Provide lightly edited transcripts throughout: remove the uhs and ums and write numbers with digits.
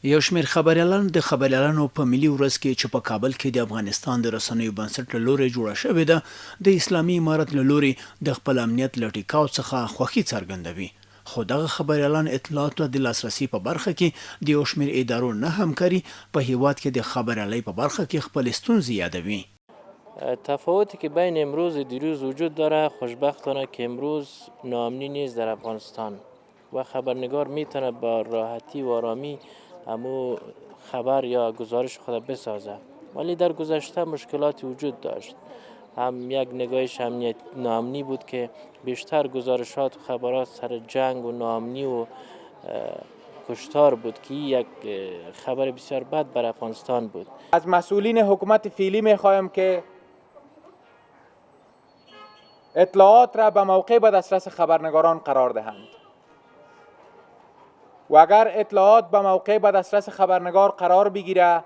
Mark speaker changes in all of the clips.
Speaker 1: یو شمېر خبریالان د خبریالانو په ملي ورځ کې چې په کابل کې د افغانستان د رسنیو بنسټ له لوري جوړه شوې ده د اسلامي امارت له لوري د خپل امنیت له ټیکاو څخه خوښي څرګندوي. خو دغه خبریالان اطلاعاتو د لاسرسي په برخه کې د یو شمېر ادارو نه همکاري په هیواد کې د خبریالۍ په برخه کې خپل ستونزې یادوي.
Speaker 2: تفاوتی که بین امروز و دیروز وجود داره خوشبختانه که امروز ناامنی نیست در افغانستان و خبرنگار میتونه با راحتی و آرامی همو خبر یا گزارش خود بسازه، ولی در گذشته مشکلاتی وجود داشت. هم یک نگاهش ناامنی بود که بیشتر گزارشات و خبرات سر جنگ و ناامنی و کشتار بود که یک خبر بسیار بد بر افغانستان بود.
Speaker 3: از مسئولین حکومت فعلی میخوایم که اطلاعات را به موقع به دسترس خبرنگاران قرار دهند و اگر اطلاعات به موقع به دسترس خبرنگار قرار بگیره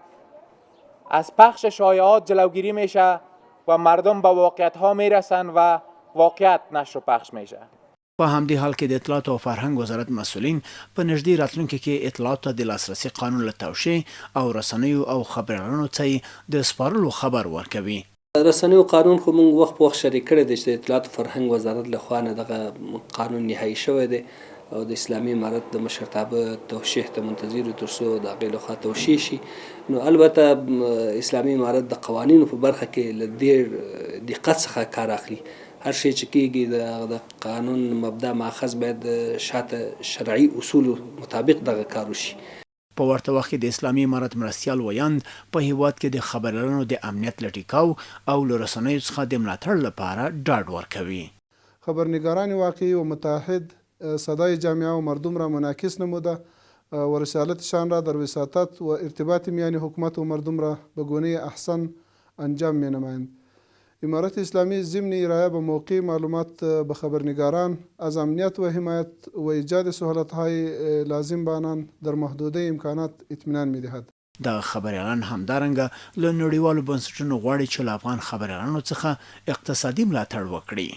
Speaker 3: از پخش شایعات جلوگیری میشه و مردم به واقعیت ها میرسن و واقعیت نشر و پخش میشه.
Speaker 1: په همدې حال کې د اطلاعات او فرهنګ وزارت مسؤلین په نږدې راتلونکي کې اطلاعات ته د لاسرسي قانون له توشیح او رسنیو او خبریالانو ته د سپارلو خبر ورکوي.
Speaker 4: رسنیو قانون خو موږ وخت په وخت شریک کړی دی چې د اطلاعات او فرهنګ وزارت له خوا نه دغه قانون نهایي شوی دی او د اسلامي امارت د مشرتابه توشیح ته منتظر یو تر څو د هغې لخوا توشیح شي. نو البته اسلامي امارت د قوانینو په برخه کې له ډېر دقت څخه کار اخلي. هر شی چې کېږي د قانون مبدا ماخذ باید شاته شرعي اصولو مطابق دغه کار وشي.
Speaker 1: په ورته وخت کې د اسلامي امارت مرستیال ویاند په هیواد کې د خبریالانو د امنیت له ټیکاو او له رسنیو څخه د ملاتړ لپاره ډاډ ورکوي.
Speaker 5: خبرنگاران واقعی و متحد صدای جامعه و مردم را منعکس نموده و رسالتشان را در وساطت و ارتباط میان حکومت و مردم را به گونه احسن انجام می نمایند. امارت اسلامی ضمن ارائه به موقع معلومات به خبرنگاران از امنیت و حمایت و ایجاد سهولت‌های لازم به آنان در محدوده امکانات اطمینان می‌دهد.
Speaker 1: د خبریالان همدارنګه له نړیوالو بنسټونو غواړي چې له افغان خبریالانو څخه اقتصادي ملاتړ وکړي.